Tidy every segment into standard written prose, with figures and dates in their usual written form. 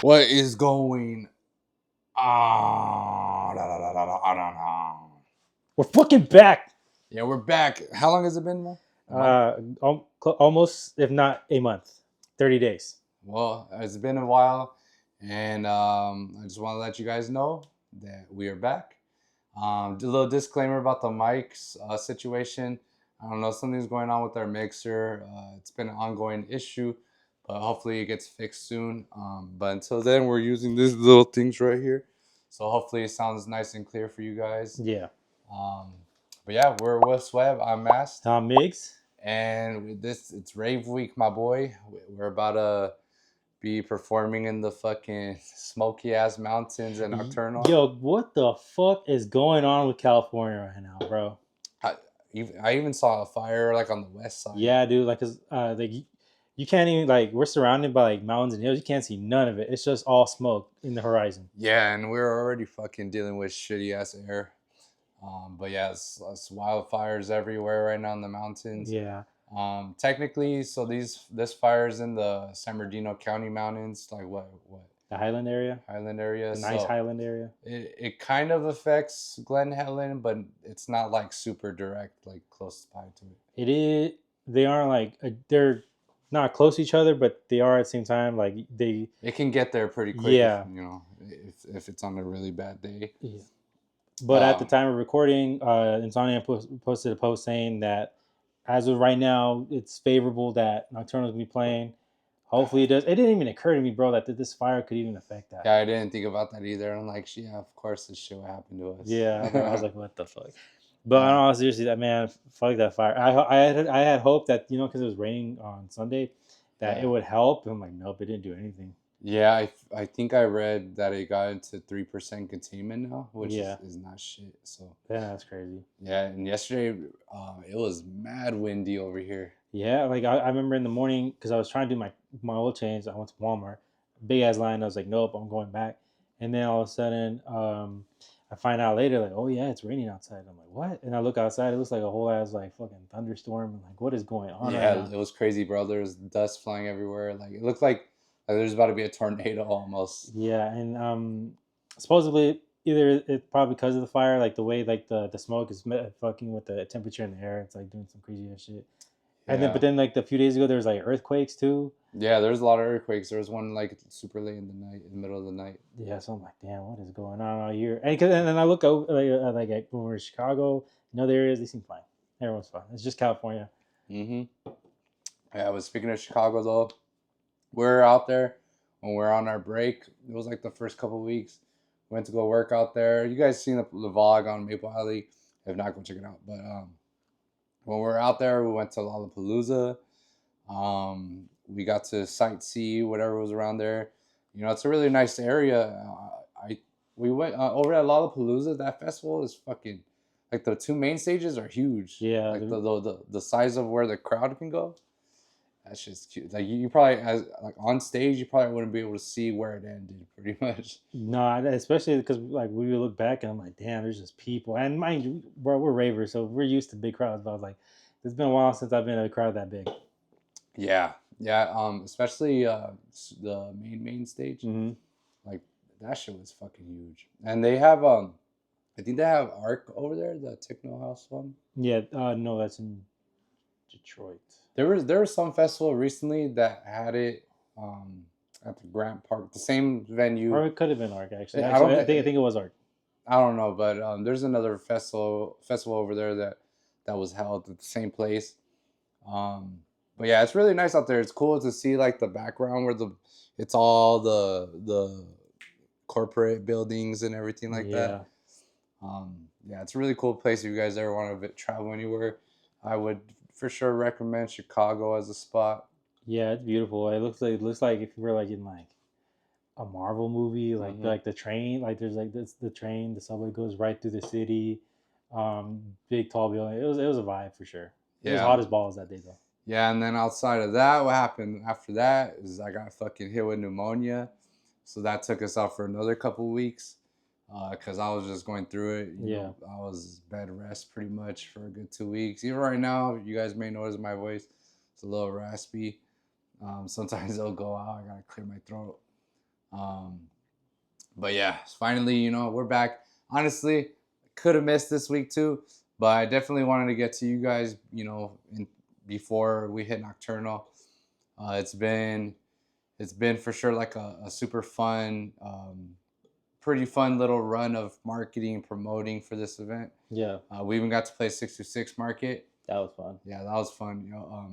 What is going on? I don't know. We're fucking back. Yeah, we're back. How long has it been, man? A month? Almost, if not a month, 30 days. Well, it's been a while, and I just want to let you guys know that we are back. A little disclaimer about the mics situation. I don't know, something's going on with our mixer. It's been an ongoing issue, but hopefully it gets fixed soon. But until then, we're using these little things right here. So hopefully it sounds nice and clear for you guys. Yeah. Um, but yeah, we're with Sweb. I'm Mast. Tom Miggs. And with this, it's Rave Week, my boy. We're about to be performing in the fucking smoky ass mountains in Nocturnal. Yo, what the fuck is going on with California right now, bro? I even saw a fire like on the west side. Yeah, dude. Like, you can't even we're surrounded by like mountains and hills. You can't see none of it. It's just all smoke in the horizon. Yeah, and we're already fucking dealing with shitty ass air. But yeah, it's wildfires everywhere right now in the mountains. Yeah. Technically, so this fire's in the San Bernardino County mountains, like what The Highland area. Highland area. The nice So Highland area. it kind of affects Glen Helen, but it's not like super direct, like close by to it. It is. They aren't they're not close to each other, but they are at the same time. Like they. It can get there pretty quick. Yeah. If it's on a really bad day. Yeah. But at the time of recording, Insomnia posted a post saying that as of right now, it's favorable that Nocturnal's gonna be playing. Hopefully it does. It didn't even occur to me, bro, that this fire could even affect that. Yeah, I didn't think about that either. I'm like, yeah, of course this shit would happen to us. Yeah, I was like, what the fuck? But in all seriously, that man, fuck that fire. I had hope that because it was raining on Sunday, that it would help. I'm like, nope, it didn't do anything. Yeah, I think I read that it got into 3% containment now, which is not shit. So yeah, that's crazy. Yeah, and yesterday it was mad windy over here. Yeah, like I remember in the morning because I was trying to do my oil change. I went to Walmart, big ass line. I was like, nope, I'm going back. And then all of a sudden, I find out later, like, oh yeah, it's raining outside. I'm like, what? And I look outside, it looks like a whole ass like fucking thunderstorm. I'm like, what is going on? Yeah, right now? it was crazy, bro. There was dust flying everywhere. Like it looked like there's about to be a tornado almost. Yeah, and supposedly either it's probably because of the fire, like the way like the smoke is fucking with the temperature in the air. It's like doing some crazy ass shit. And then like a few days ago, there was like earthquakes too. Yeah, there's a lot of earthquakes. There was one like super late in the night, in the middle of the night. Yeah, so I'm like, damn, what is going on out here? And then I look over like when we're in Chicago, in other areas, they seem fine. Everyone's fine. It's just California. Mm-hmm. Yeah, I was speaking of Chicago though. We're out there when we're on our break. It was like the first couple of weeks. Went to go work out there. You guys seen the vlog on Maple Alley? If not, go check it out. But when we were out there, we went to Lollapalooza. We got to sightsee whatever was around there. It's a really nice area. We went over at Lollapalooza. That festival is fucking like the two main stages are huge. Yeah, like the size of where the crowd can go. That's just cute. Like you probably on stage, you probably wouldn't be able to see where it ended, pretty much. No, especially because like we look back and I'm like, damn, there's just people. And mind you, bro, we're ravers, so we're used to big crowds. But I was like, it's been a while since I've been in a crowd that big. Yeah. Especially the main stage. Mm-hmm. Like that shit was fucking huge. And they have I think they have Arc over there, the Techno House one. Yeah. No, that's in Detroit. There was some festival recently that had it at the Grant Park, the same venue. Or it could have been Arc actually. I think it was Arc. I don't know, but there's another festival over there that was held at the same place. But yeah, it's really nice out there. It's cool to see like the background where it's all the corporate buildings and everything like that. Yeah, it's a really cool place. If you guys ever want to travel anywhere, I would for sure recommend Chicago as a spot. Yeah, it's beautiful. It looks like if you were like in like a Marvel movie, like like the train, like there's like the train, the subway goes right through the city. Big tall building. It was a vibe for sure. It was hot as balls that day though. Yeah, and then outside of that, what happened after that is I got fucking hit with pneumonia, so that took us out for another couple weeks. Because I was just going through it. You know, I was bed rest pretty much for a good 2 weeks. Even right now, you guys may notice my voice. It's a little raspy. Sometimes it'll go out. I gotta clear my throat. Um, but yeah, finally, we're back. Honestly, could have missed this week too, but I definitely wanted to get to you guys, before we hit Nocturnal. It's been for sure like a super fun, pretty fun little run of marketing and promoting for this event. Yeah, We even got to play 626 Market. that was fun. Yeah, that was fun.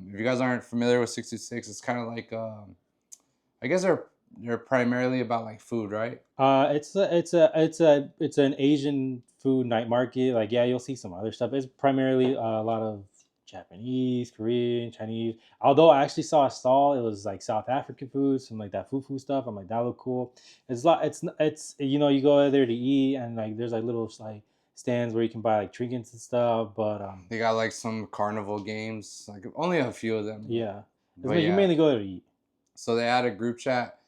If you guys aren't familiar with 626, it's kind of like I guess they're primarily about like food, right? It's an Asian food night market. Like, yeah, you'll see some other stuff. It's primarily a lot of Japanese, Korean, Chinese. Although I actually saw a stall, it was like South African food, some like that fufu stuff. I'm like, that looked cool. It's lot. It's you go there to eat, and like there's like little like stands where you can buy like trinkets and stuff. But They got like some carnival games, like only a few of them. yeah, But you yeah, mainly go there to eat. so they had a group chat,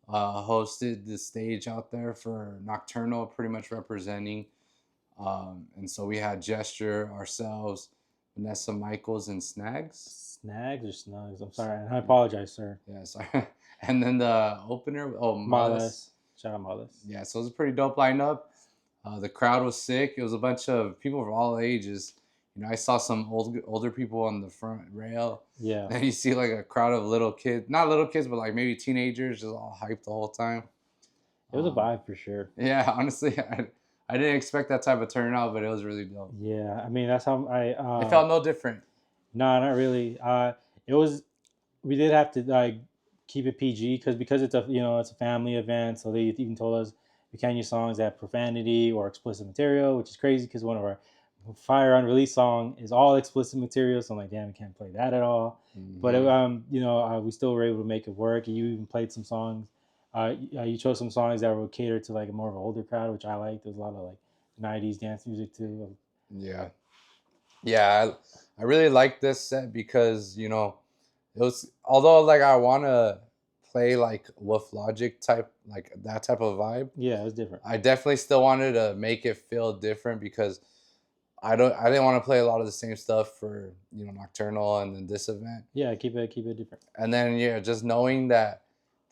hosted the stage out there for Nocturnal, pretty much representing. And so we had Gesture, ourselves, Vanessa Michaels, and Snags. Snags or snugs? I'm sorry, and I apologize, sir. Yeah, sorry. And then the opener, Malas. Shout out Malas. Yeah, so it was a pretty dope lineup. The crowd was sick. It was a bunch of people of all ages. I saw some older people on the front rail. Yeah. And you see like a crowd of little kids, not little kids, but like maybe teenagers, just all hyped the whole time. It was a vibe for sure. Yeah, honestly, I didn't expect that type of turnout, but it was really dope. Yeah, I mean that's how It felt no different. No, not really. It was. We did have to like keep it PG because it's a family event. So they even told us we can't use songs that have profanity or explicit material, which is crazy because one of our Fire Unreleased song is all explicit material. So I'm like, damn, we can't play that at all. Mm-hmm. But we still were able to make it work. You even played some songs. You chose some songs that would cater to like more of an older crowd, which I liked. There's a lot of like '90s dance music too. Yeah, I really like this set because it was, although like I want to play like Woof Logik type, like that type of vibe. Yeah, it was different. I definitely still wanted to make it feel different because I didn't want to play a lot of the same stuff for Nocturnal and then this event. Yeah, keep it different. And then just knowing that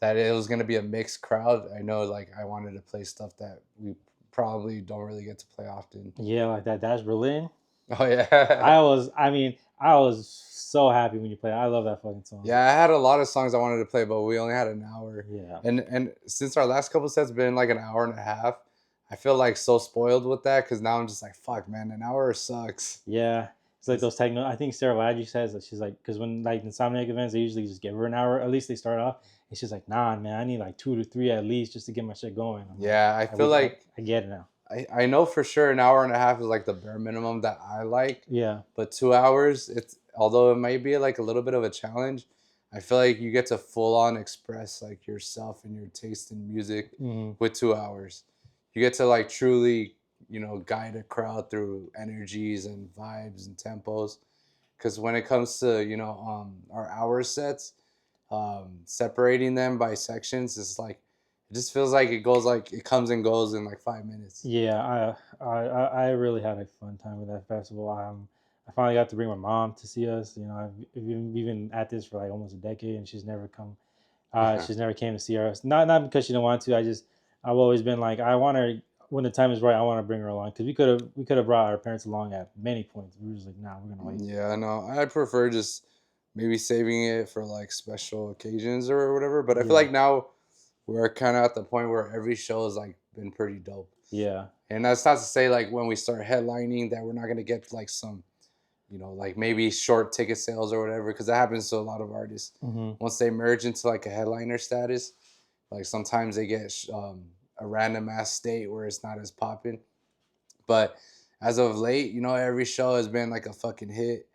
it was gonna be a mixed crowd, I know like I wanted to play stuff that we probably don't really get to play often. Yeah, like that Dash Berlin. Oh yeah. I was so happy when you played. I love that fucking song. Yeah, I had a lot of songs I wanted to play, but we only had an hour. Yeah. And since our last couple sets been like an hour and a half, I feel like so spoiled with that because now I'm just like, fuck, man, an hour sucks. Yeah. It's like those techno. I think Sarah Ladji says that she's like, because when like Insomniac events, they usually just give her an hour. At least they start off. And she's like, nah, man, I need like 2 to 3 at least just to get my shit going. Yeah, I feel like I get it now. I know for sure an hour and a half is like the bare minimum that I like. Yeah. But 2 hours, although it might be like a little bit of a challenge, I feel like you get to full on express like yourself and your taste in music with 2 hours. You get to like truly, guide a crowd through energies and vibes and tempos. Because when it comes to, our hour sets, separating them by sections is like, it just feels like it comes and goes in like 5 minutes. Yeah, I really had a fun time with that festival. I finally got to bring my mom to see us. We've been at this for like almost a decade, and she's never come. She's never came to see us. Not because she didn't want to. I've always been like, I want her when the time is right. I want to bring her along because we could have brought our parents along at many points. We were just like, nah, we're gonna wait. Yeah, no, I prefer just maybe saving it for like special occasions or whatever. But I feel like now we're kind of at the point where every show has like been pretty dope. Yeah. And that's not to say like when we start headlining that we're not gonna get like some, like maybe short ticket sales or whatever, because that happens to a lot of artists. Once they merge into like a headliner status, like sometimes they get a random ass state where it's not as popping. But as of late, every show has been like a fucking hit,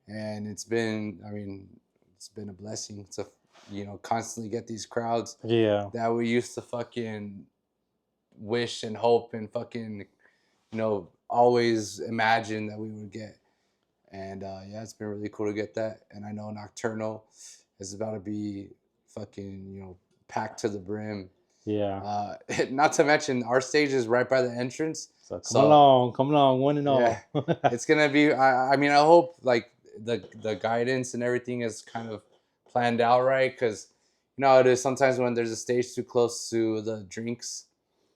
and it's been a blessing to constantly get these crowds that we used to fucking wish and hope and fucking always imagine that we would get. And it's been really cool to get that. And I know Nocturnal is about to be fucking packed to the brim. Yeah. Not to mention our stage is right by the entrance. So come along, one and all. Yeah, it's gonna be. I hope like the guidance and everything is kind of planned out right, because No, it is sometimes when there's a stage too close to the drinks,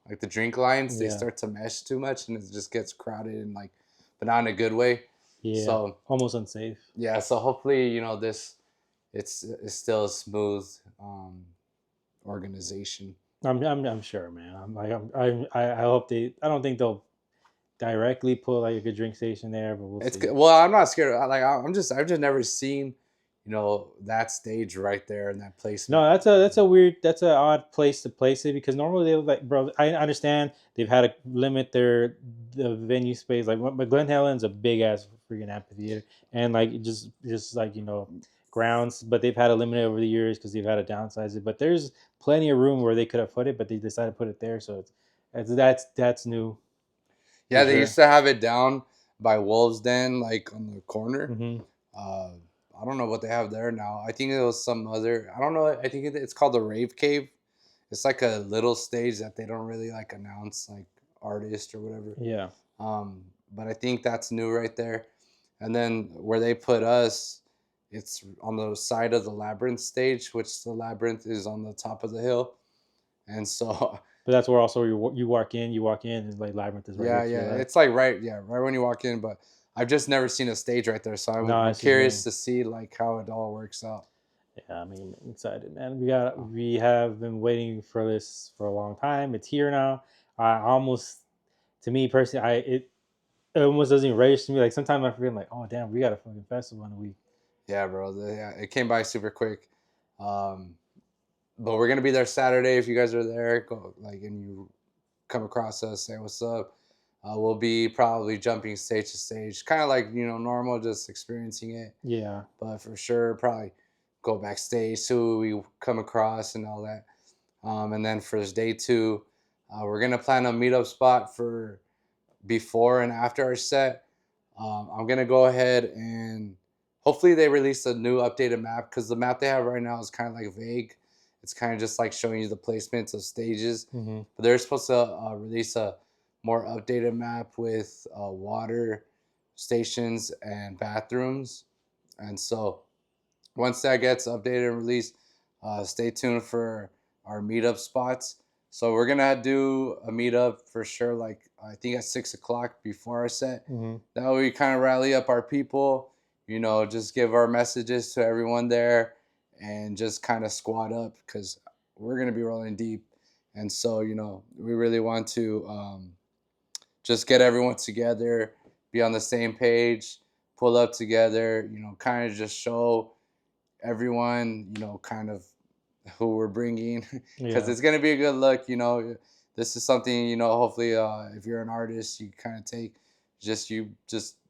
like the drink lines, they Yeah. start to mesh too much, and it just gets crowded and like, but not in a good way. Yeah. So Almost unsafe. yeah, so hopefully this it's still a smooth organization. I'm sure, man. I'm like I hope they. I don't think they'll directly put like a good drink station there, but we'll see. Well, I'm not scared. Like I've just never seen, that stage right there in that No, placement. that's a weird, that's an odd place to place it because normally they like, bro. I understand they've had to limit the venue space. Like, but Glen Helen's a big ass freaking amphitheater, and like just like grounds, but they've had to limit it over the years because they've had to downsize it. But there's plenty of room where they could have put it, but they decided to put it there, so that's new for Yeah, they sure. used to have it down by Wolves Den, like on the corner. Hmm. Uh, I don't know what they have there now. I think it was some other. I don't know. I think it's called the Rave Cave. It's like a little stage that they don't really like announce like artist or whatever. Yeah. But I think that's new right there. And then where they put us, it's on the side of the Labyrinth stage, which the Labyrinth is on the top of the hill. And so, But that's where also you walk in, and like Labyrinth is right here yeah, to yeah, your left. it's like right when you walk in. But I've just never seen a stage right there, so No, I I'm see what you curious mean. to see like how it all works out. Yeah, I mean, I'm excited, man. We have been waiting for this for a long time. It's here now. I almost, to me personally, it almost doesn't even register to me. Like sometimes I feel like, oh damn, we got a fucking festival in a week. Yeah, bro. Yeah, it came by super quick. Um, but we're gonna be there Saturday. If you guys are there, go like and you come across us, say what's up. We'll be probably jumping stage to stage, kind of like normal, just experiencing it. Yeah. But for sure, probably go backstage to who we come across and all that. And then for day two, we're gonna plan a meetup spot for before and after our set. I'm gonna go ahead and hopefully they release a new updated map because the map they have right now is kind of like vague. It's kind of just like showing you the placements of stages, Hmm. but they're supposed to release a more updated map with water stations and bathrooms. And so once that gets updated and released, stay tuned for our meetup spots. So we're gonna do a meetup for sure, like I think at 6 o'clock before our set. Hmm. That way we kind of rally up our people, just give our messages to everyone there and just kind of squad up because we're gonna be rolling deep. And so, we really want to just get everyone together, be on the same page, pull up together, kind of just show everyone, kind of who we're bringing, because Yeah. it's gonna be a good look. This is something hopefully, if you're an artist, you kind of take just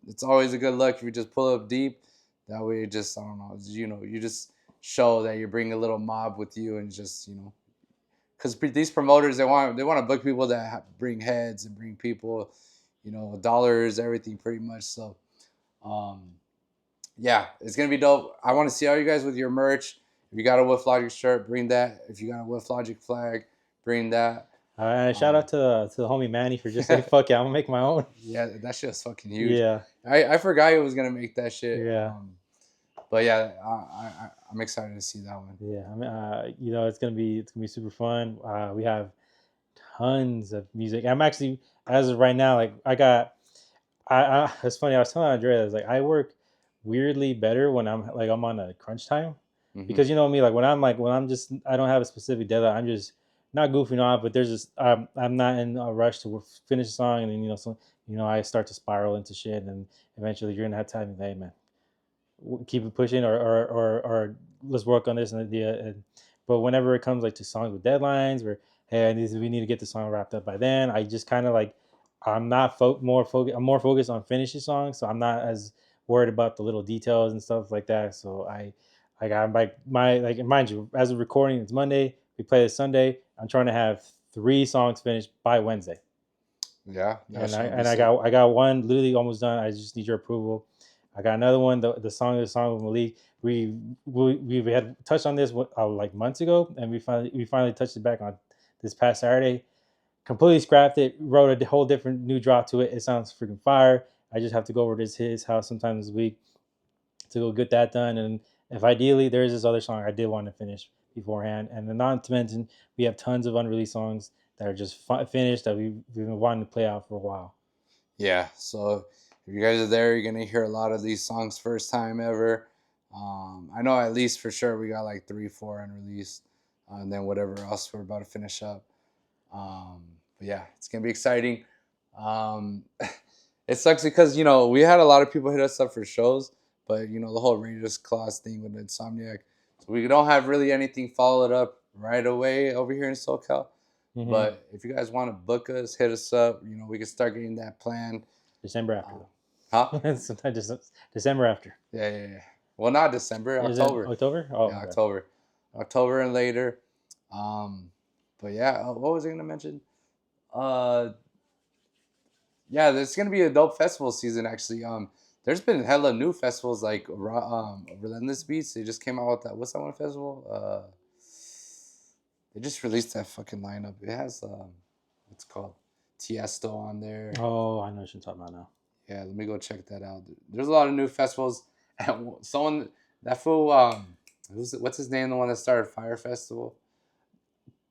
it's always a good look if you just pull up deep. That way, just I don't know, you just show that you're bringing a little mob with you, and just because these promoters they want to book people that bring heads and bring people, dollars, everything pretty much. So. Um, yeah, it's gonna be dope. I want to see all you guys with your merch. If you got a Woof Logik shirt, bring that. If you got a Woof Logik flag, bring that. Shout Um, out to the homie Manny for just saying, fuck it, I'm gonna make my own. yeah, that shit was fucking huge. Yeah. I forgot he was gonna make that shit. Yeah. But yeah, I'm excited to see that one. Yeah. I mean, it's gonna be super fun. We have tons of music. I'm actually, as of right now, like it's funny. I was telling Andrea, I was like, I work weirdly better when I'm on a crunch time, Hmm. because you know me, like when I'm just, I don't have a specific deadline. I'm just not goofing off, but there's just I'm not in a rush to finish a song, and then I start to spiral into shit, and eventually you're gonna have time. Hey man, keep it pushing, or let's work on this and idea. But whenever it comes like to songs with deadlines, where hey, we need to get the song wrapped up by then, I just kind of like I'm not more focused. I'm more focused on finishing songs, so I'm not as worried about the little details and stuff like that. So I'm like mind you, as of recording, it's Monday. We play this Sunday. I'm trying to have 3 songs finished by Wednesday, Yeah, that and shit gonna be sick. I got one literally almost done. I just need your approval. I got another one. The song with Malik. We had touched on this like months ago, and we finally touched it back on this past Saturday. Completely scrapped it. Wrote a whole different new drop to it. It sounds freaking fire. I just have to go over to his house sometime this week to go get that done. And if ideally there is this other song I did want to finish beforehand. And then not to mention, we have tons of unreleased songs that are just finished that we've been wanting to play out for a while. Yeah, so if you guys are there, you're gonna hear a lot of these songs first time ever. I know at least for sure we got like 3, 4 unreleased, and then whatever else we're about to finish up. But yeah, it's gonna be exciting. Um, it sucks because we had a lot of people hit us up for shows, but the whole Rangers clause thing with Insomniac, so we don't have really anything followed up right away over here in SoCal. Mm-hmm. But if you guys want to book us, hit us up. We can start getting that plan. December after. Huh? Sometimes December after. Yeah. Well, not December, Is October. it October? Oh, yeah, okay. October and later. But yeah, what was I gonna mention? Yeah, there's gonna be a dope festival season actually. There's been hella new festivals like Relentless Beats. They just came out with that. What's that one festival? They just released that fucking lineup. It has what's it called Tiesto on there. Oh, I know what you're talking about now. Yeah, let me go check that out. There's a lot of new festivals. Someone that fool what's his name? The one that started Fire Festival.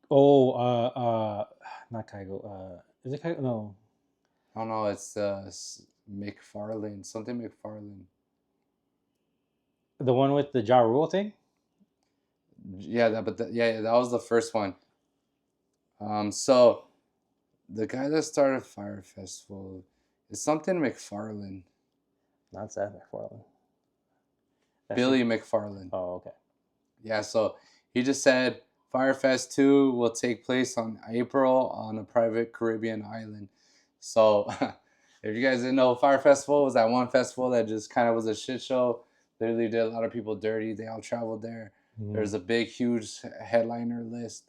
Oh, not Kygo. Is it Kygo? No. I don't know. It's McFarlane. Something McFarlane. The one with the Ja Rule thing? Yeah, that was the first one. So the guy that started Fire Festival is something McFarlane. Not Seth MacFarlane. Billy McFarlane. Oh, okay. Yeah, so he just said Firefest 2 will take place on April on a private Caribbean island. So if you guys didn't know, Fire Festival was that one festival that just kind of was a shit show. Literally did a lot of people dirty. They all traveled there. Mm-hmm. There's a big, huge headliner list.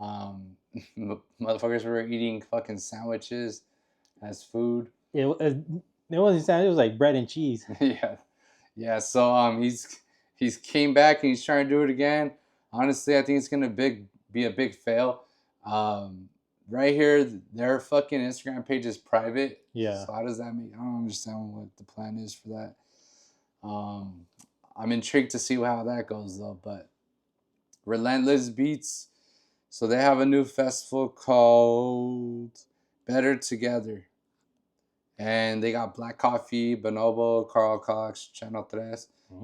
Motherfuckers were eating fucking sandwiches as food. It wasn't sandwich. It was like bread and cheese. Yeah. So he's came back and he's trying to do it again. Honestly, I think it's gonna be a big fail. Right here, their fucking Instagram page is private. Yeah. So how does that mean? I don't understand what the plan is for that. I'm intrigued to see how that goes though. But Relentless Beats, so they have a new festival called Better Together. And they got Black Coffee, Bonobo, Carl Cox, Channel 3,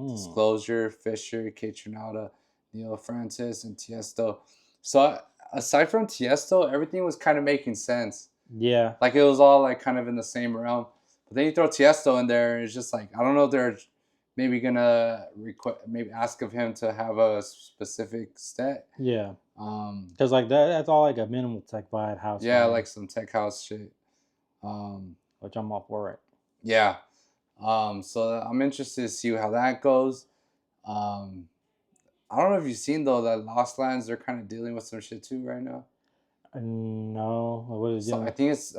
Disclosure, Fisher, K-Tronada, Neil Francis, and Tiesto. So aside from Tiesto, everything was kind of making sense. Yeah. Like it was all like kind of in the same realm. But then you throw Tiesto in there, and it's just like, I don't know if they're maybe gonna maybe ask of him to have a specific set. Yeah. Because like that's all like a minimal tech vibe house. Yeah, vibe. like some tech house shit. Which I'm all for it. Yeah. So I'm interested to see how that goes. I don't know if you've seen though that Lost Lands, they're kind of dealing with some shit too right now. No, what is it? So I think it's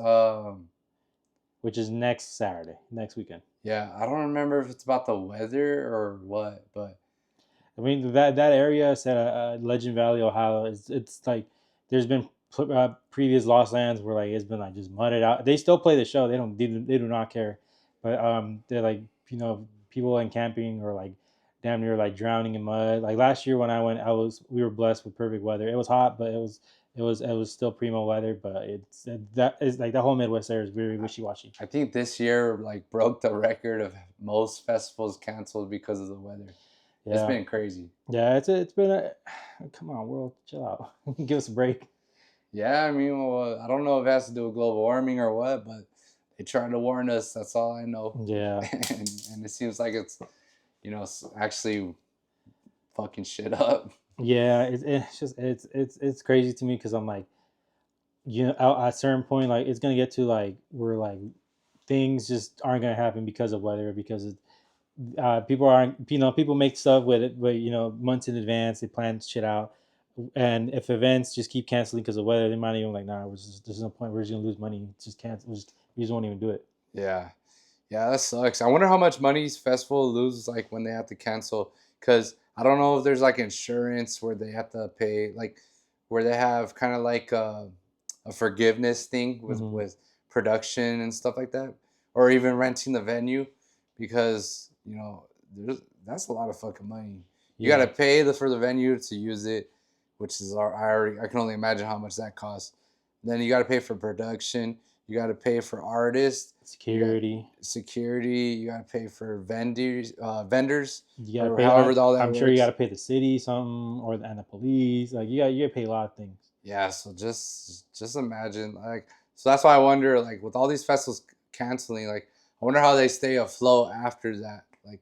which is next Saturday, next weekend. Yeah, I don't remember if it's about the weather or what, but I mean that area said Legend Valley, Ohio. It's like there's been previous Lost Lands where like it's been like just mudded out. They still play the show. They do not care, but they're like people in camping or like damn near like drowning in mud. Like last year when I went, we were blessed with perfect weather. It was hot, but it was still primo weather. But that is like the whole Midwest area is very wishy-washy. I think this year like broke the record of most festivals canceled because of the weather. Yeah. It's been crazy. Yeah, it's been come on, world, chill out. Give us a break. Yeah, I mean, well, I don't know if it has to do with global warming or what, but they trying to warn us. That's all I know. Yeah, and it seems like it's actually fucking shit up. Yeah, it's just it's crazy to me because I'm like, at a certain point, like it's gonna get to like where like things just aren't gonna happen because of weather, because people aren't people make stuff with it, but months in advance they plan shit out, and if events just keep canceling because of weather, they might even like, nah, there's no point, we're just gonna lose money, just cancel, we just won't even do it. Yeah, that sucks. I wonder how much money festival loses like when they have to cancel, because I don't know if there's like insurance where they have to pay, like where they have kind of like a forgiveness thing with production and stuff like that, or even renting the venue, because that's a lot of fucking money. You got to pay for the venue to use it. which is I can only imagine how much that costs. Then you got to pay for production. You got to pay for artists, Security. security. You got to pay for vendors, You gotta or pay. however all that I'm works. sure you gotta pay the city something, and the police. Like you gotta pay a lot of things. Yeah, so just imagine, like, so that's why I wonder, like, with all these festivals canceling, like, I wonder how they stay afloat after that. Like,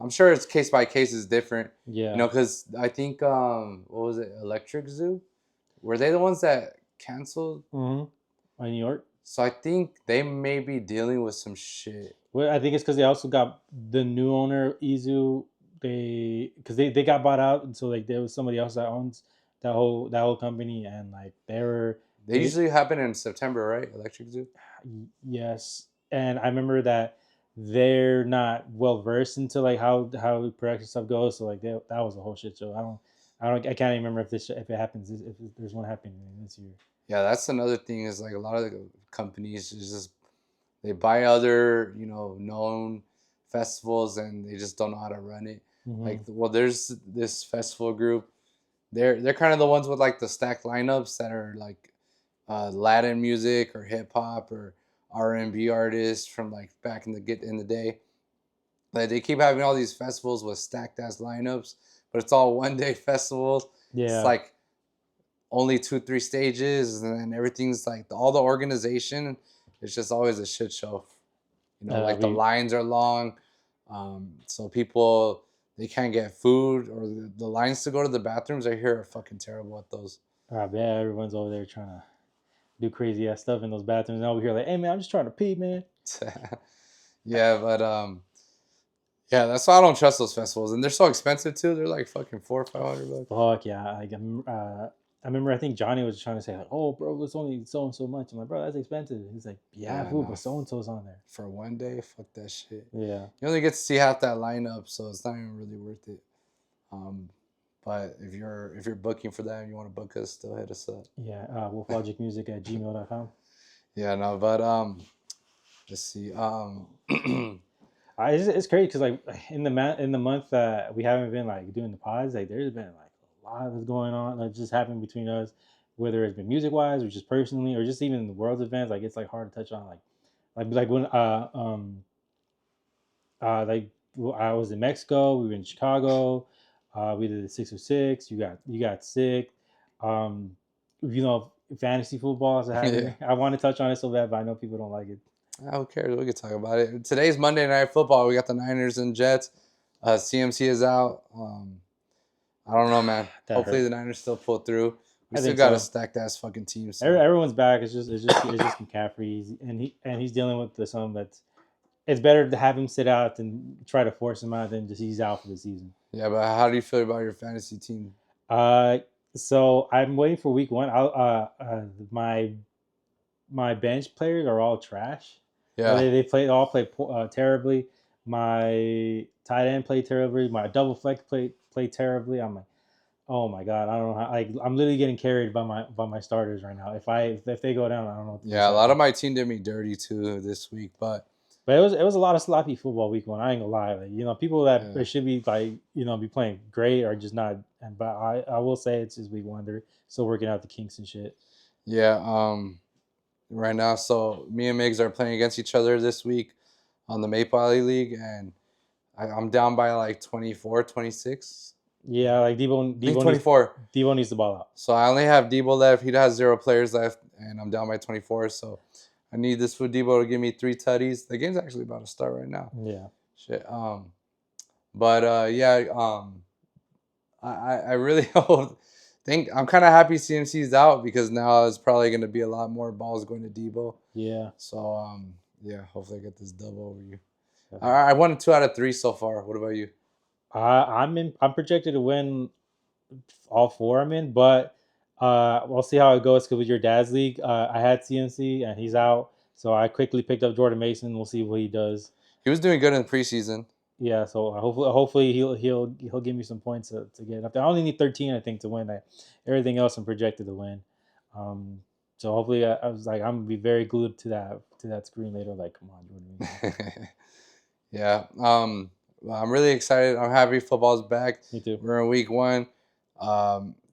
I'm sure it's case by case is different, Yeah. because I think what was it, Electric Zoo? Were they the ones that canceled? Mm-hmm. In New York. So I think they may be dealing with some shit. Well, I think it's because they also got the new owner Izu. They got bought out, and so like there was somebody else that owns that whole company, and like They usually happen in September, right? Electric Zoo. yes, and I remember that they're not well versed into like how production stuff goes. So like that was a whole shit show. I can't even remember if it happens if there's one happening this year. Yeah, that's another thing, is like a lot of the companies is just, they buy other, known festivals, and they just don't know how to run it. Mm-hmm. Like, well, there's this festival group. They're kind of the ones with like the stacked lineups that are like Latin music or hip hop or R&B artists from like back in the day. Like, they keep having all these festivals with stacked ass lineups, but it's all 1 day festivals. Yeah. It's like only 2-3 stages, and then everything's like all the organization. It's just always a shit show. Like the lines are long, so people, they can't get food, or the lines to go to the bathrooms, I hear, are fucking terrible at those. I bet everyone's over there trying to do crazy ass stuff in those bathrooms. And over here, like, hey man, I'm just trying to pee, man. Yeah, but yeah, that's why I don't trust those festivals, and they're so expensive too. They're like fucking $400-500. Fuck yeah! Like, I remember, I think Johnny was trying to say like, "Oh, bro, it's only so and so much." I'm like, "Bro, that's expensive." He's like, "Yeah, food, but so and so's on there for 1 day. Fuck that shit." Yeah, you only get to see half that lineup, so it's not even really worth it. But if you're booking for that and you want to book us, still hit us up. Yeah, wolflogicmusic@gmail.com. Yeah, no, but let's see. It's crazy because like in the month that we haven't been like doing the pods, like there's been like a lot that's going on, like just happening between us, whether it's been music wise or just personally or just even the world's events. Like it's like hard to touch on like when like I was in Mexico, we were in Chicago, we did the 606. You got sick, fantasy football is happening. Yeah. I want to touch on it so bad, but I know people don't like it. Who cares? We can talk about it. Today's Monday Night Football. We got the Niners and Jets. CMC is out. I don't know, man. Hopefully the Niners still pull through. We still got a stacked ass fucking team. So. Everyone's back. It's just McCaffrey, and he's dealing with something that's. It's better to have him sit out than try to force him out than just he's out for the season. Yeah, but how do you feel about your fantasy team? So I'm waiting for week 1. My bench players are all trash. Yeah, they all play terribly. My tight end played terribly. My double flex played terribly. I'm like, oh my god, I don't know how. Like, I'm literally getting carried by my starters right now. If they go down, I don't know. Yeah, a lot of my team did me dirty too this week, but it was a lot of sloppy football week 1. I ain't gonna lie, like, people that should be like be playing great are just not. But I will say it's just week 1. They're still working out the kinks and shit. Yeah. Right now, so me and Migs are playing against each other this week on the Maple Alley League, and I'm down by like 24, 26. Yeah, like Debo 24. Debo needs the ball out. So I only have Debo left. He has 0 players left, and I'm down by 24. So I need this for Debo to give me 3 tutties. The game's actually about to start right now. Yeah. Shit. But yeah. I really hope. I'm kind of happy CMC's out, because now it's probably going to be a lot more balls going to Debo. Yeah. So yeah, hopefully I get this double over you. Okay. I won 2 out of 3 so far. What about you? I'm projected to win all 4 I'm in, but we'll see how it goes. Because with your dad's league, I had CMC and he's out, so I quickly picked up Jordan Mason. We'll see what he does. He was doing good in the preseason. Yeah, so hopefully he'll give me some points to get up there. I only need 13, I think, to win that. Everything else I'm projected to win. So hopefully I was like, I'm gonna be very glued to that screen later. Like, come on, Jordan. Yeah. Well, I'm really excited. I'm happy football's back. Me too. We're in week 1.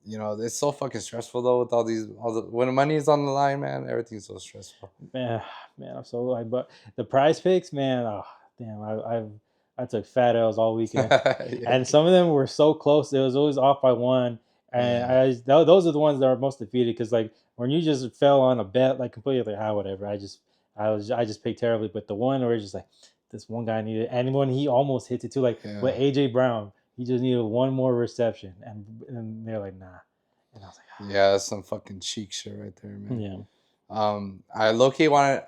you know, it's so fucking stressful though with all the when money is on the line, man. Everything's so stressful. Man, man, I'm so like, but the prize picks, man, oh damn, I took fat L's all weekend, Yeah, and some of them were so close. It was always off by one, and yeah, those are the ones that are most defeated because like when you just fell on a bet like completely like whatever. I just picked terribly, but the one where it's just like this one guy needed, and when he almost hits it too, like with yeah, AJ Brown, he just needed one more reception, and they're like nah, and I was like yeah. That's some fucking cheek shit right there, man. yeah. I low key I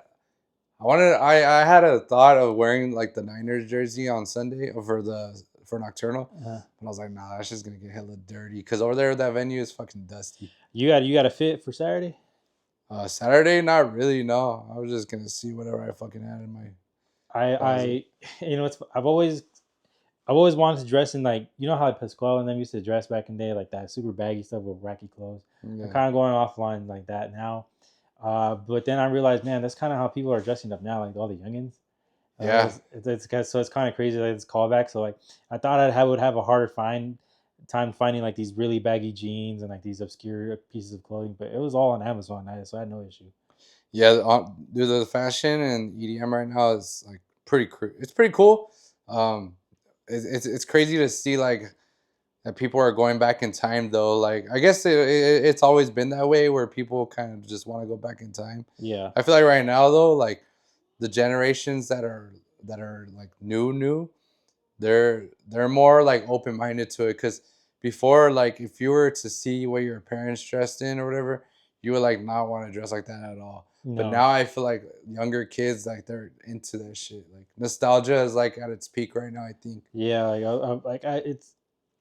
had a thought of wearing like the Niners jersey on Sunday for Nocturnal, Uh, but I was like, nah, that's just gonna get hella dirty because over there that venue is fucking dusty. you got a fit for Saturday? Saturday, not really. No, I was just gonna see whatever I fucking had in my closet. I you know it's I've always wanted to dress in like you know how Pasquale and them used to dress back in the day like that super baggy stuff with wacky clothes. I'm Yeah, kind of going offline like that now. But then I realized, man, that's kind of how people are dressing up now, like all the youngins. yeah, So it's kind of crazy that it's callback. So like I thought would have a harder time finding like these really baggy jeans and like these obscure pieces of clothing, but it was all on Amazon, so I had no issue. yeah. Due to the fashion and EDM right now is like it's pretty cool. Um, it's crazy to see like that people are going back in time though. Like I guess it's always been that way where people kind of just want to go back in time. Yeah, I feel like right now though, like the generations that are like new, they're more like open minded to it. Because before, like if you were to see what your parents dressed in or whatever, you would like not want to dress like that at all. But no, now I feel like younger kids like they're into that shit. Like nostalgia is like at its peak right now. I think. yeah, it's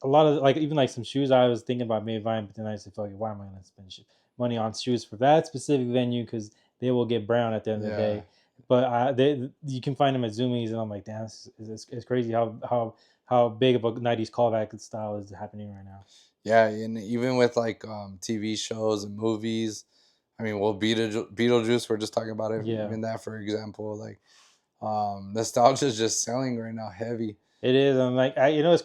a lot of like even like some shoes I was thinking about maybe buying, but then I just feel like why am I gonna spend money on shoes for that specific venue because they will get brown at the end of the Yeah. day. But you can find them at Zoomies, and I'm like, damn, it's crazy how big of a '90s callback style is happening right now. Yeah, and even with like TV shows and movies, I mean, well, Beetlejuice, we're just talking about it. Yeah, Even that, for example, like nostalgia is just selling right now, heavy. it is. I'm like, you know,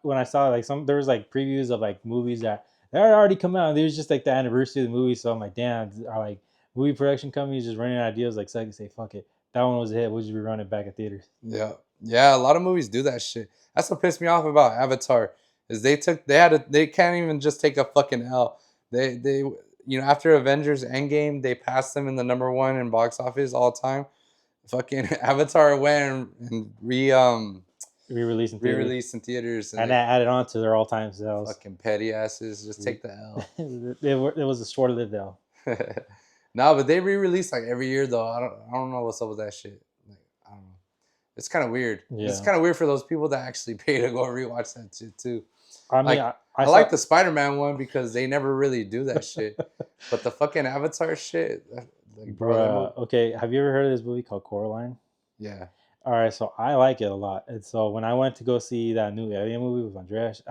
when I saw like there was like previews of like movies that had already come out. And it was just like the anniversary of the movie, so I'm like, damn, are like movie production companies just running out of deals? Like, so I can say, fuck it, that one was a hit. We'll just rerun it back at theaters. Yeah, yeah, a lot of movies do that shit. That's what pissed me off about Avatar is they can't even just take a fucking L. They you know after Avengers Endgame they passed them in the number one in box office all time. Fucking Avatar went and Re-release in theaters, re-released in theaters and and they that added on to their all-time sales. fucking petty asses just take the L. It was a short-lived L. No, but they re-release like every year though. I don't know what's up with that shit. Like I don't know. It's kind of weird. It's Yeah, kind of weird for those people that actually pay to go rewatch that shit too. I mean, Like I I saw. like the Spider-Man one because they never really do that shit. But the fucking Avatar shit, like bro, that movie. Bruh, okay, have you ever heard of this movie called Coraline? Yeah, All right, so I like it a lot, and so when I went to go see that new Alien movie with Andreas,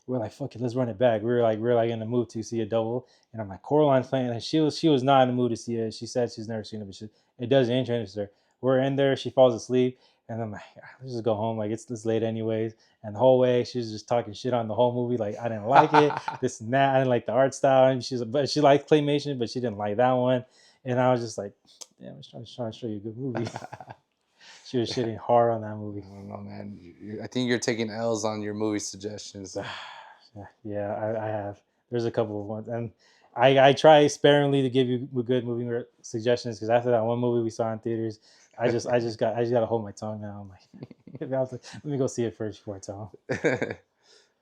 we are like, "Fuck it, let's run it back." We were like in the mood to see a double, and I'm like, "Coraline's playing," and she was not in the mood to see it. She said she's never seen it, but it doesn't interest her. We're in there, she falls asleep, and I'm like, "Let's just go home. Like it's late anyways." And the whole way, she was just talking shit on the whole movie. Like I didn't like it, this and that. I didn't like the art style, and but she liked claymation, but she didn't like that one. And I was just like, "Damn, I was trying to show you a good movie." She was shitting hard on that I movie. don't know, man. I think you're taking L's on your movie suggestions. Yeah, I have. There's a couple of ones, and I try sparingly to give you good movie suggestions because after that one movie we saw in theaters, I just got to hold my tongue now. I'm like, let me go see it first before I tell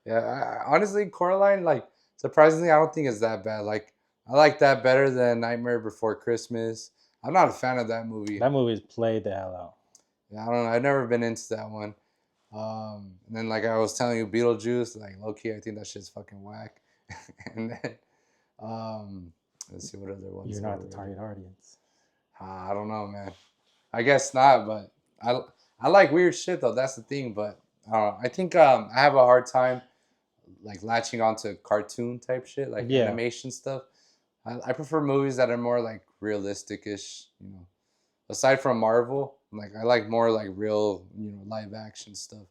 Yeah, honestly, Coraline, like surprisingly, I don't think it's that bad. Like I like that better than Nightmare Before Christmas. I'm not a fan of that them. movie. That movie is played the hell out. Yeah, I don't know. I've never been into that one. And then like I was telling you, Beetlejuice, like low key, I think that shit's fucking whack. And then um, let's see what other ones You're there not the were. target audience. I don't know, man. I guess not, but I like weird shit though. That's the thing. But I think I have a hard time like latching onto cartoon type shit, like Yeah, animation stuff. I prefer movies that are more like realistic-ish, you know. Aside from Marvel, like I like more like real, you know, live action stuff.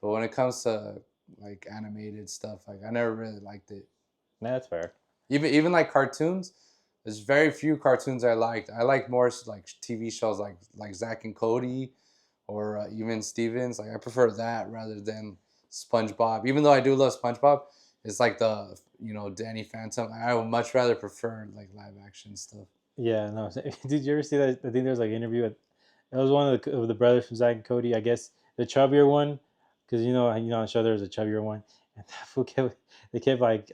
But when it comes to like animated stuff, like I never really liked it. That's fair. Even like cartoons, there's very few cartoons I liked. I like more like TV shows like Zack and Cody, or even Stevens. Like I prefer that rather than SpongeBob. Even though I do love SpongeBob, it's like the Danny Phantom. I would much rather prefer like live action stuff. Yeah, no. Did you ever see that? I think there was like an interview. It was one of the brothers from Zack and Cody. I guess the chubbier one, because on the show there was a chubbier one, and that fool kept they kept like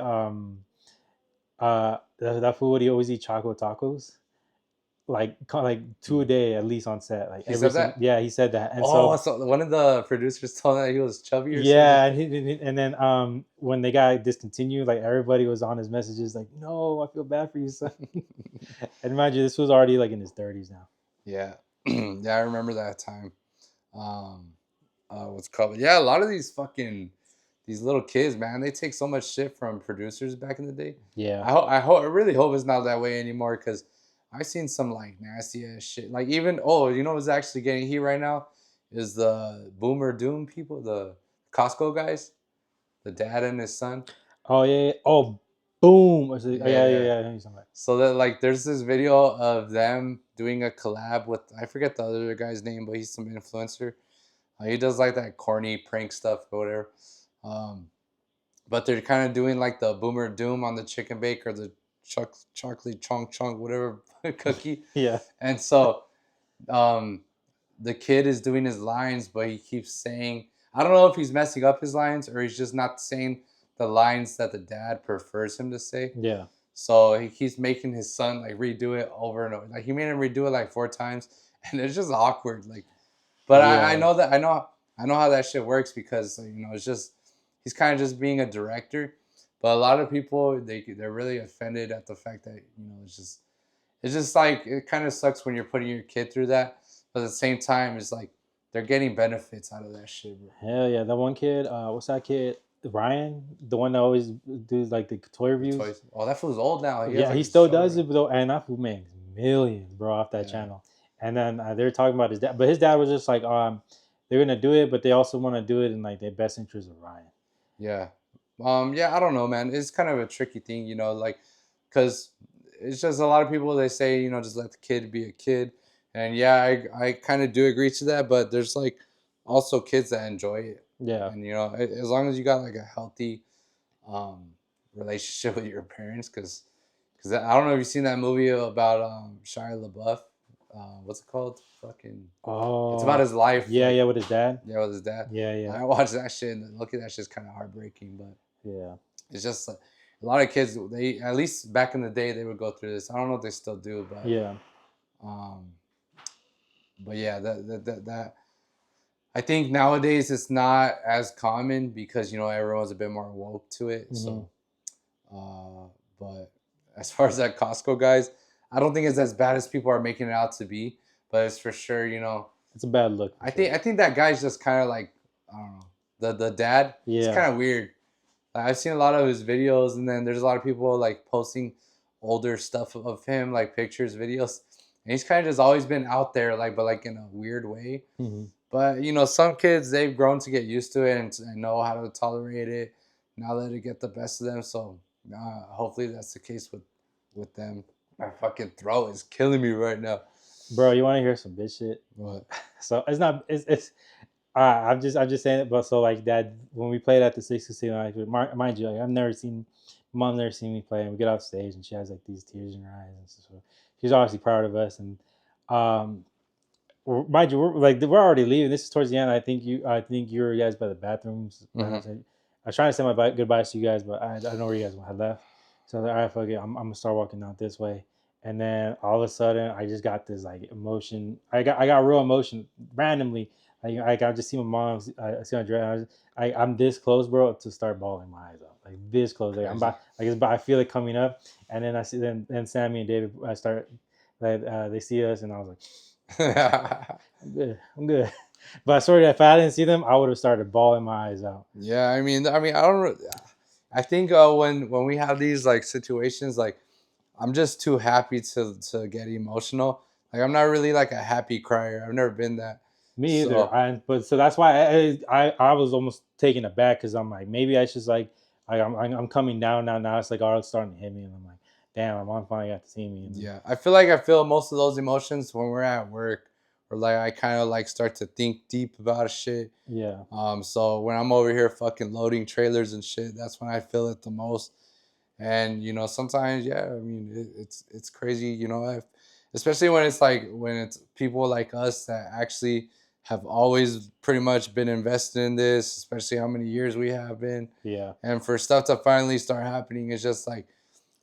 that fool would he always eat chocolate tacos, like two a day at least on set, like He every said single. that. Yeah, he said that, and Oh, so so one of the producers told him that he was chubby or something. yeah, and then when they got discontinued, like everybody was on his messages like, no, I feel bad for you, son. And mind you, this was already like in his 30s now. Yeah, yeah, I remember that time. Um, what's called? Yeah, a lot of these little kids, man, they take so much shit from producers back in the day. Yeah. I really hope it's not that way anymore because I've seen some like nasty ass shit. Like even what's actually getting heat right now is the Boomer Doom people, the Costco guys, the dad and his son. Oh yeah, yeah. Oh, boom. Oh, Yeah, yeah, yeah, yeah. yeah. I know you're talking about. So that like there's this video of them doing a collab with I forget the other guy's name, but he's some influencer. He does like that corny prank stuff or whatever. Um, but they're kind of doing like the Boomer Doom on the chicken bake or the chocolate chunk whatever cookie. Yeah. And so um, the kid is doing his lines, but he keeps saying I don't know if he's messing up his lines or he's just not saying the lines that the dad prefers him to say. Yeah. So he keeps making his son like redo it over and over. Like he made him redo it like 4 times, and it's just awkward. Like, but I Yeah. know that I know how that shit works because it's just he's kind of just being a director. But a lot of people they're really offended at the fact that it's just like it kind of sucks when you're putting your kid through that. But at the same time, it's like they're getting benefits out of that shit, bro. Hell yeah. That one kid, what's that kid? Ryan, the one that always does like the toy reviews. Toys. Oh, that fool's old now. Yeah, like he a still show, does right? it though, and that fool makes millions, bro, off that Yeah. channel. And then they're talking about his dad, but his dad was just like, they're gonna do it, but they also want to do it in like the best interest of Ryan. Yeah. Yeah, I don't know, man. It's kind of a tricky thing, like, because it's just a lot of people, they say, just let the kid be a kid. And yeah, I kind of do agree to that, but there's like also kids that enjoy it. Yeah. And, as long as you got like a healthy um, relationship with your parents, because I don't know if you've seen that movie about Shia LaBeouf. What's it called? Fucking. It's about Oh, his life. yeah, like, yeah, with his dad. yeah, with his dad. Yeah, yeah, I watched that shit and look at that shit's kind of heartbreaking, but yeah. it's just a lot of kids. They at least back in the day they would go through this. I don't know if they still do, but Yeah. um, but yeah, that I think nowadays it's not as common because everyone's a bit more woke to it. So, but as far as that Costco guys, I don't think it's as bad as people are making it out to be. But it's for sure, It's a bad look. I think that guy's just kind of like I don't know the dad. Yeah. It's kind of weird. Like, I've seen a lot of his videos, and then there's a lot of people like posting older stuff of him, like pictures, videos, and he's kind of just always been out there, like but like in a weird way. Mm-hmm. But some kids they've grown to get used to it and know how to tolerate it, not let it get the best of them. So hopefully that's the case with them. My fucking throat is killing me right now. Bro, you want to hear some bitch shit? What? So it's not. It's. I'm just saying it, but so like that when we played at the 60 like mind you, like I've never seen, mom never seen me play, and we get off stage and she has like these tears in her eyes and stuff. So she's obviously proud of us, and mind you, we're already leaving. This is towards the end. I think you were guys by the bathrooms. Mm-hmm. I was trying to say my goodbyes to you guys, but I don't know where you guys had left. So I was like, all right, fuck it, I'm gonna start walking out this way. And then all of a sudden, I just got this like emotion. I got real emotion randomly. I just see my mom. I see my dress. I'm this close, bro, to start bawling my eyes out. Like this close. Like I'm about. Like it's about. I feel it coming up, and then I see then Sammy and David. I start. Like they see us, and I was like, I'm good. But I swear, if I didn't see them, I would have started bawling my eyes out. Yeah, I mean, I don't. I think when we have these like situations, like I'm just too happy to get emotional. Like I'm not really like a happy crier. I've never been that. Me either. So that's why I was almost taken aback because I'm like maybe I should like I'm coming down now. Now it's like all starting to hit me, and I'm like, damn, my mom finally got to see me. And Yeah, I feel like I feel most of those emotions when we're at work, or like I kind of like start to think deep about shit. yeah, So when I'm over here fucking loading trailers and shit, that's when I feel it the most. And sometimes, yeah, I mean, it's crazy, especially when it's like when it's people like us that actually have always pretty much been invested in this, especially how many years we have been, yeah, and for stuff to finally start happening, it's just like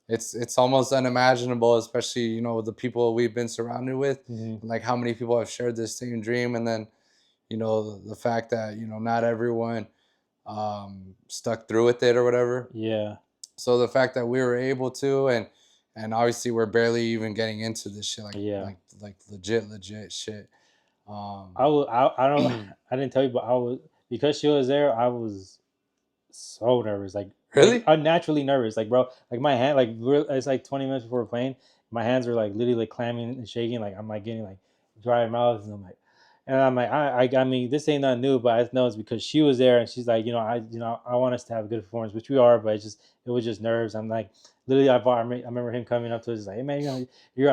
it's almost unimaginable, especially with the people we've been surrounded with, hmm, and like how many people have shared this same dream, and then the fact that not everyone stuck through with it or whatever. yeah. So the fact that we were able to, and obviously we're barely even getting into this shit, like Yeah. like legit shit. I Um, was I don't I didn't tell you, but I was because she was there. I was so nervous, like really? unnaturally nervous, like bro, like my hand, like it's like 20 minutes before we're playing, my hands were like literally like clamming and shaking, like I'm like getting like dry mouth, and I'm like I mean this ain't nothing new, but I know it's because she was there and she's like I want us to have a good performance, which we are, but it was just nerves. I'm like literally I remember him coming up to us like, hey man, you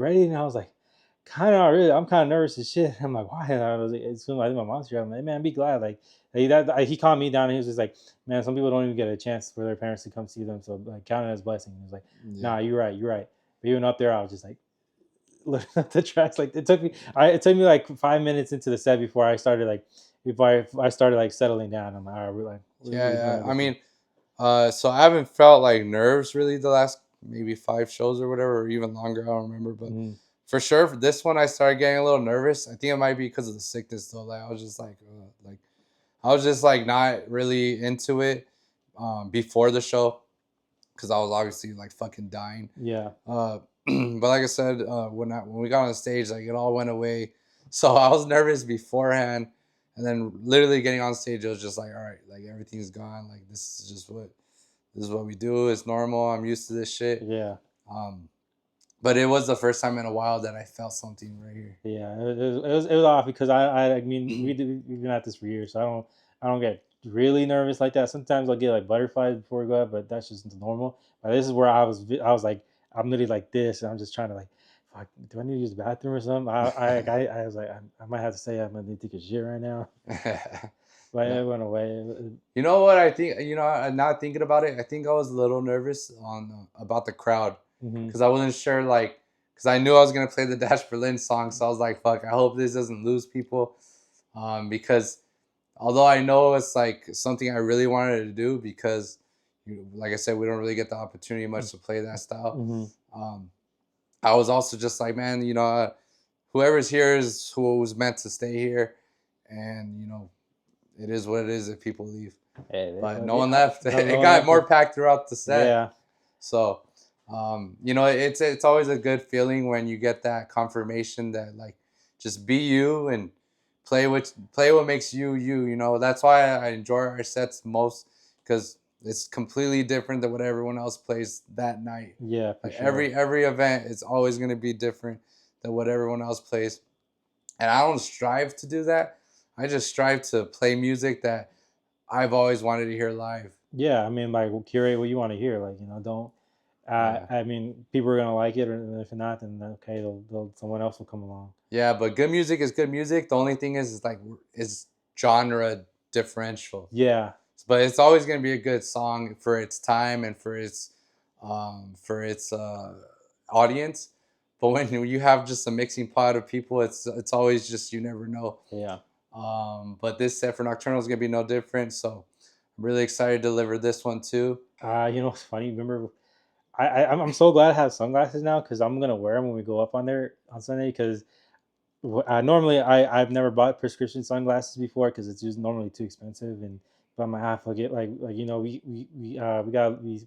ready? And I was like, kind of not really. I'm kind of nervous as shit. I'm like, why? And I was like, it's I think my mom's here. I'm like, man, be glad. Like, he calmed me down. And he was just like, man, some people don't even get a chance for their parents to come see them. So like, count it as a blessing. He was like, Yeah. nah, you're right, you're right. But even up there, I was just like, looking at the tracks. Like it took me like 5 minutes into the set before I started like, before I started like settling down. I'm like, all right, we're like, we're Yeah, really doing yeah. a I good thing. mean, so I haven't felt like nerves really the last maybe 5 shows or whatever, or even longer. I don't remember, but Mhm. for sure for this one, I started getting a little nervous. I think it might be because of the sickness though. Like I was just like I was just like not really into it before the show because I was obviously like fucking dying. Yeah, But like I said, when we got on the stage, like it all went away. So I was nervous beforehand, and then literally getting on stage, it was just like, all right, like everything's gone. Like this is what we do. It's normal. I'm used to this shit. yeah. Um, but it was the first time in a while that I felt something right here. Yeah, it was off because I mean we've been at this for years, so I don't get really nervous like that. Sometimes I'll get like butterflies before I go out, but that's just normal. But this is where I was like I'm literally like this, and I'm just trying to like, fuck, do I need to use the bathroom or something? I was like I might have to say I'm gonna need to take a shit right now, but No. it went away. You know what I think? I'm not thinking about it. I think I was a little nervous on about the crowd Mm-hmm. because I wasn't sure, like, because I knew I was gonna play the Dash Berlin song, so I was like, "Fuck, I hope this doesn't lose people," because although I know it's like something I really wanted to do because, like I said, we don't really get the opportunity much to play that style. Mm-hmm. Um, I was also just like, man, whoever's here is who's meant to stay here, and it is what it is if people leave. But no one left. No It one got left. more packed throughout the set. Yeah, So, it's always a good feeling when you get that confirmation that like just be you and play what makes you you. That's why I enjoy our sets most because it's completely different than what everyone else plays that night. yeah, for Like sure. every event is always going to be different than what everyone else plays, and I don't strive to do that. I just strive to play music that I've always wanted to hear live. Yeah, I mean, like curate what you want to hear. Like, don't. Yeah. I mean, people are gonna like it, and if not, then okay, someone else will come along. Yeah, but good music is good music. The only thing is like is genre differential. Yeah, But it's always gonna be a good song for its time and for its audience. But when you have just a mixing pot of people, it's always just you never know. yeah, But this set for Nocturnal is gonna be no different. So I'm really excited to deliver this one too. it's funny. Remember, I'm so glad I have sunglasses now because I'm gonna wear them when we go up on there on Sunday. Because normally I've never bought prescription sunglasses before because it's just normally too expensive, and but my half will get like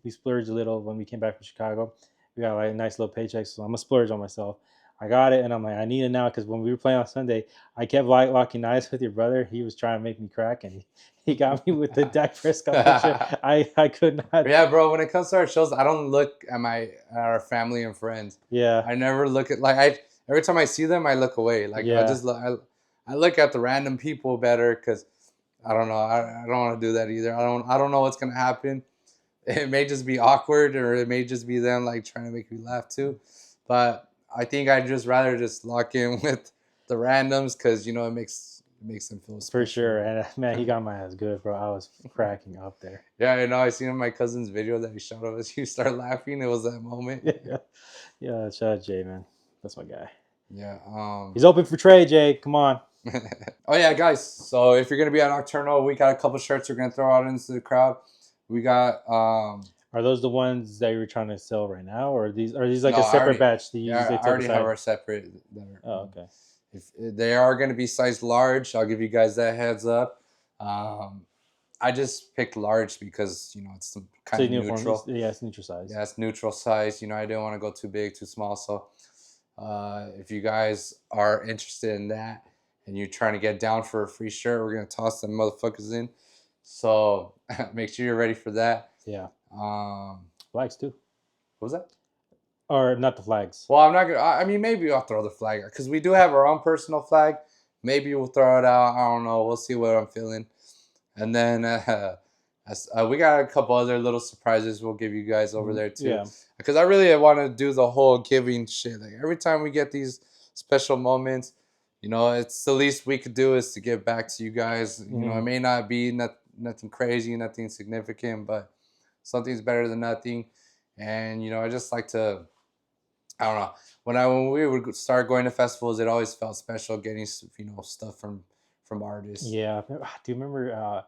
we splurged a little when we came back from Chicago. We got like a nice little paycheck, so I'm a splurge on myself. I got it, and I'm like, I need it now because when we were playing on Sunday, I kept locking eyes with your brother. He was trying to make me crack, and he got me with the Dak Prescott picture. I could not. Yeah, bro. When it comes to our shows, I don't look at our family and friends. Yeah, I never look at like I every time I see them, I look away. Like yeah, I look at the random people better because I don't know. I don't want to do that either. I don't know what's gonna happen. It may just be awkward, or it may just be them like trying to make me laugh too. But I think I'd just rather just lock in with the randoms because it makes them feel For special. sure. And man, he got my ass good, bro. I was cracking up there. Yeah, I know. I seen in my cousin's video that he shot of us. You start laughing. It was that moment. Yeah. Shout out Jay, man. That's my guy. Yeah. He's open for trade, Jay. Come on. Oh yeah, guys. So if you're gonna be at Nocturnal, we got a couple shirts we're gonna throw out into the crowd. We got Are those the ones that you're trying to sell right now, or are these like no, a I separate already batch that yeah, they I took already have aside? our separate. Oh, okay. If they are gonna be size large, I'll give you guys that heads up. I just picked large because it's kind of neutral. Yeah, it's neutral size. Yeah, it's neutral size. I didn't want to go too big, too small. So if you guys are interested in that and you're trying to get down for a free shirt, we're gonna toss them motherfuckers in. So make sure you're ready for that. Yeah. Um, Flags too. what was that? Or not the flags. Well, I'm not gonna. I mean, maybe I'll throw the flag because we do have our own personal flag. Maybe we'll throw it out. I don't know. We'll see what I'm feeling. And then we got a couple other little surprises we'll give you guys over there too. Yeah. Because I really want to do the whole giving shit. Like every time we get these special moments, it's the least we could do is to give back to you guys. It may not be nothing crazy, nothing significant, but something's better than nothing. And I just like to. I don't know. When we would start going to festivals, it always felt special getting stuff from artists. Yeah. Do you remember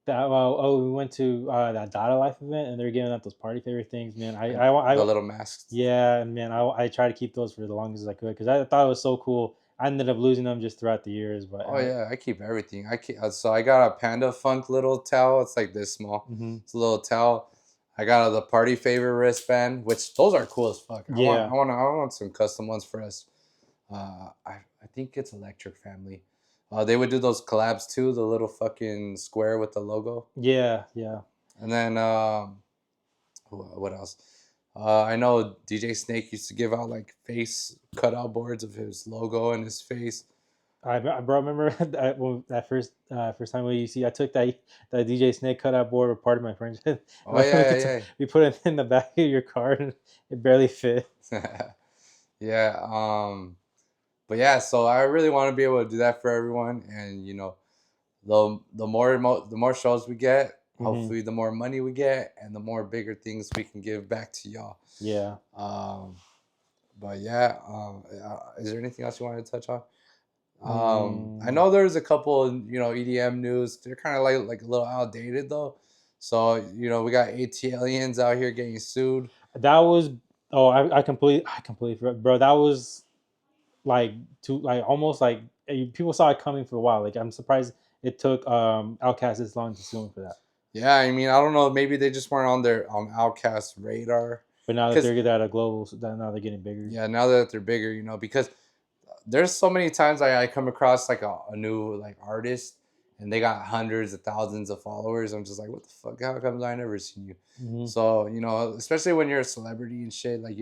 that? We went to that Data Life event, and they're giving out those party favor things. Man, The little masks. Yeah, and man, I tried to keep those for the longest as I could because I thought it was so cool. I ended up losing them just throughout the years, but Oh yeah, I keep everything. So I got a Panda Funk little towel. It's like this small. It's a little towel. I got the party favor wristband, which those are cool as fuck. Yeah. I want some custom ones for us. I think it's Electric Family. They would do those collabs too, the little fucking square with the logo. Yeah. And then what else? I know DJ Snake used to give out like face cutout boards of his logo and his face. Bro, remember that first time we see I took that DJ Snake cutout board with part of my friends. Oh yeah. We put it in the back of your car and it barely fit. Yeah. But yeah, so I really want to be able to do that for everyone, and the more shows we get, hopefully the more money we get, and the more bigger things we can give back to y'all. Yeah. But yeah, is there anything else you wanted to touch on? I know there's a couple, EDM news. They're kind of like a little outdated though. So we got ATLiens out here getting sued. That was I completely forgot, bro. That was like almost like people saw it coming for a while. Like I'm surprised it took Outkast this long to sue him for that. Yeah, I mean, I don't know. Maybe they just weren't on their Outkast radar. But now that they're at a global, now they're getting bigger. Yeah, now that they're bigger, because there's so many times I come across like a new like artist and they got hundreds of thousands of followers. I'm just like, what the fuck? How come I never seen you? So especially when you're a celebrity and shit, like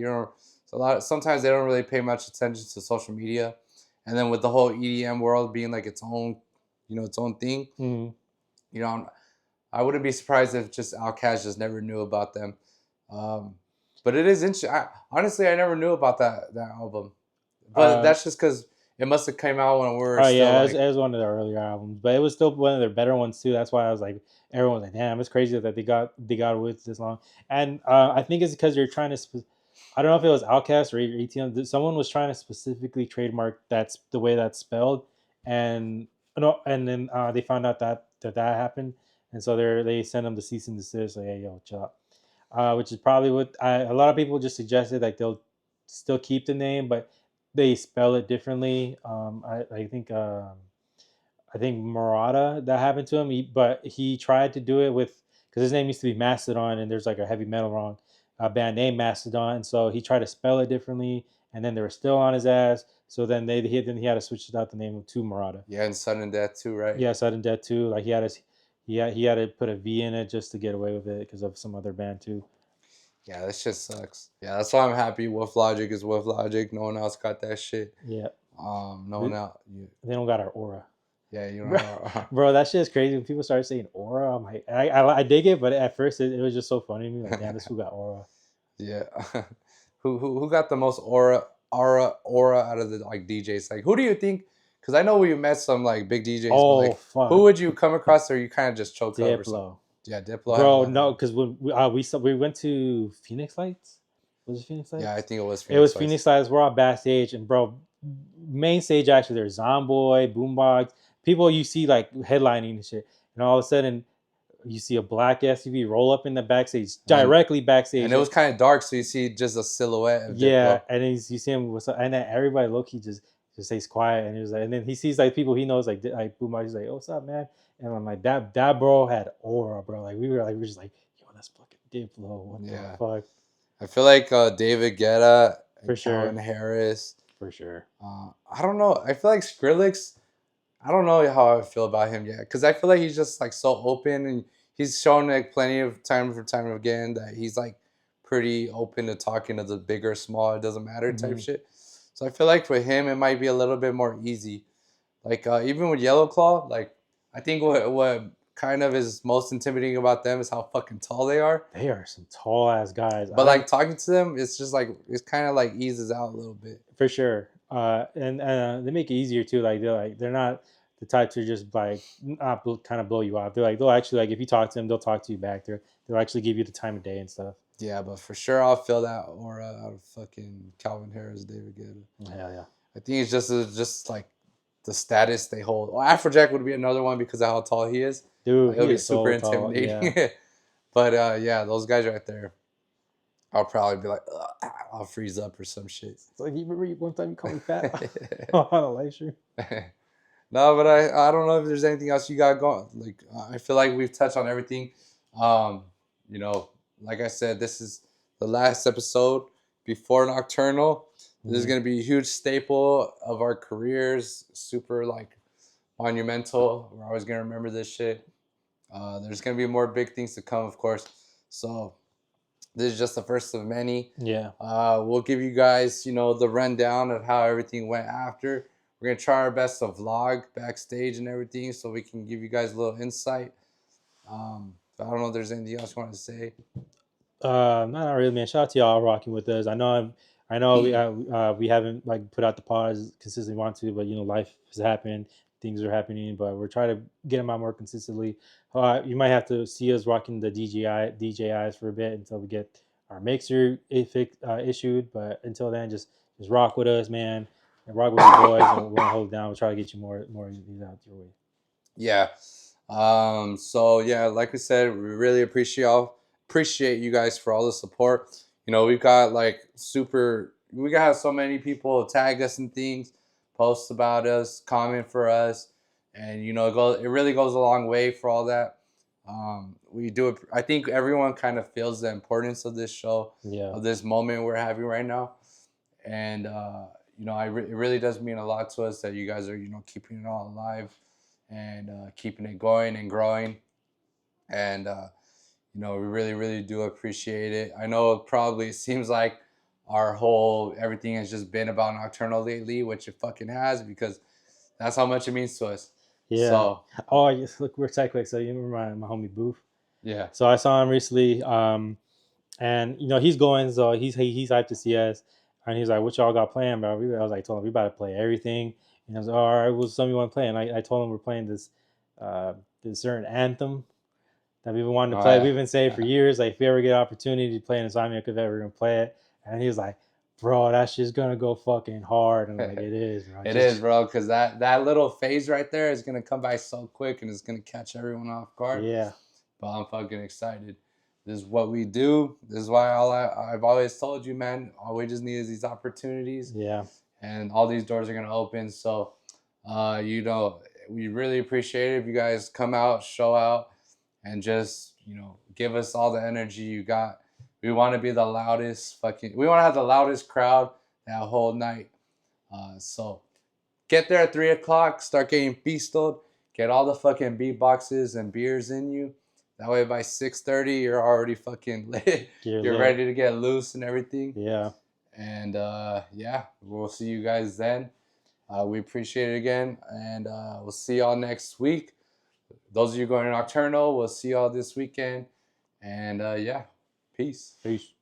sometimes they don't really pay much attention to social media, and then with the whole EDM world being like its own thing, I wouldn't be surprised if just Outkast just never knew about them. But it is interesting. Honestly, I never knew about that album. But that's just because it must have came out when we were. Oh yeah, it was one of their earlier albums, but it was still one of their better ones too. That's why I was like, everyone was like, "Damn, it's crazy that they got away with this long." And I think it's because you're trying to. I don't know if it was Outkast or ATM. Someone was trying to specifically trademark that's the way that's spelled, and then they found out that happened, and so they sent them the cease and desist. Like, hey, yo, chill out. Which is probably what a lot of people just suggested. Like they'll still keep the name, but they spell it differently. I think Murata, that happened to him, but he tried to do it with, because his name used to be Mastodon, and there's like a heavy metal band named Mastodon, and so he tried to spell it differently, and then they were still on his ass. So then he had to switch out the name to Murata. Yeah, and Sudden Death too, right? Yeah, Sudden Death too. Like he had to put a V in it just to get away with it because of some other band too. Yeah, this shit sucks. Yeah, that's why I'm happy Woof Logik is Woof Logik. No one else got that shit. Yeah. No one else. They don't got our aura. Yeah, you don't Bro, know. bro, that shit is crazy. When people start saying aura, I'm like, I dig it, but at first it was just so funny to me. Like, damn, this fool got aura. Yeah. Who got the most aura out of the like DJs? Like, who do you think? Because I know we met some like big DJs, but Oh like, who fuck, would you come across, or you kind of just choke up or something? Diplo, Yeah, Diplo had a bro. lot of No, aura. because when we went to Phoenix Lights, was it Phoenix Yeah, I Lights? think it was It was Phoenix Lights. Phoenix Lights. We're on backstage, and bro, main stage actually there's Zomboy, Boombox, people you see like headlining and shit, and all of a sudden you see a black SUV roll up in the backstage, And directly backstage. and it was kind of dark, so you see just a silhouette of Yeah, Diplo. and then you see him, what's up, and then everybody low key just stays quiet, and he was like, and then he sees like people he knows like Boombox, he's like, oh, what's up, man? And I'm like, that bro had aura, bro. Like we were just like, yo, that's fucking Diplo. What the Yeah, fuck? I feel like David Guetta For and Calvin sure, Harris. for sure. I don't know. I feel like Skrillex. I don't know how I feel about him yet, because I feel like he's just like so open, and he's shown like plenty of time from time again that he's like pretty open to talking to the big or small, it doesn't matter type Hmm. shit. So I feel like for him it might be a little bit more easy. Like even with Yellow Claw, like I think what kind of is most intimidating about them is how fucking tall they are. They are some tall ass guys. I But don't like talking to them, it's just like it's kind of like eases out a little bit. For sure. And they make it easier too. They're not the type to just like not kind of blow you off. They'll actually like if you talk to them, they'll talk to you back. They'll actually give you the time of day and stuff. Yeah, but for sure I'll feel that aura out of fucking Calvin Harris, David Guetta. Hell yeah, I think it's just like the status they hold. Well, Afrojack would be another one because of how tall he is. dude, It'll he be is super so tall. intimidating. Yeah. But yeah, those guys right there, I'll probably be like, "Ugh," I'll freeze up or some shit. It's like you remember one time you called me fat on a live stream. No, but I don't know if there's anything else you got going. Like I feel like we've touched on everything. Um, you know, like I said, this is the last episode before Nocturnal. This is Mhm. gonna be a huge staple of our careers. Super like monumental. We're always gonna remember this shit. There's gonna be more big things to come, of course. So this is just the first of many. Yeah. We'll give you guys, the rundown of how everything went after. We're gonna try our best to vlog backstage and everything, so we can give you guys a little insight. But I don't know if there's anything else you want to say. Not really, man. Shout out to y'all rocking with us. I know we haven't like put out the pod as consistently want to, but life has happened, things are happening, but we're trying to get them out more consistently. You might have to see us rocking the DJIs for a bit until we get our mixer issued. But until then, just rock with us, man, and rock with your boys, and we're gonna hold it down. We'll try to get you more of these out your way. Yeah. So yeah, like we said, we really appreciate you guys for all the support. We've got we got so many people tag us and things, post about us, comment for us, and it really goes a long way for all that. We do it. I think everyone kind of feels the importance of this show, Yeah. of this moment we're having right now, and it really does mean a lot to us that you guys are keeping it all alive and keeping it going and growing. And, we really, really do appreciate it. I know probably it seems like everything has just been about Nocturnal lately, which it fucking has, because that's how much it means to us. Yeah. So, Oh, yes. Look, we're tech quick. So you remember my homie Booth? yeah. So I saw him recently, and he's going, so he's hyped to see us, and he's like, "What y'all got playing, bro?" I was like, told him we about to play everything, and I was like, "All right, what's something you want to play?" And I told him we're playing this certain anthem that we've been wanting to All play. right. We've been saying for years, like if we ever get an opportunity to play an Insomniac event, we're gonna play it. And he was like, "Bro, that's just gonna go fucking hard." And I'm like, "It is, bro. It is, bro, because that little phase right there is going to come by so quick, and it's going to catch everyone off guard. Yeah. But I'm fucking excited. This is what we do. This is why I've always told you, man, all we just need is these opportunities. Yeah. And all these doors are going to open. So, we really appreciate it if you guys come out, show out, and just, give us all the energy you got. We want to be the loudest we want to have the loudest crowd that whole night. So get there at 3 o'clock, start getting feasted, get all the fucking beatboxes and beers in you. That way by 6:30 you're already fucking lit. You're lit. ready to get loose and everything. Yeah. And yeah, we'll see you guys then. We appreciate it again, and we'll see y'all next week. Those of you going to Nocturnal, we'll see y'all this weekend. And yeah, peace. Peace.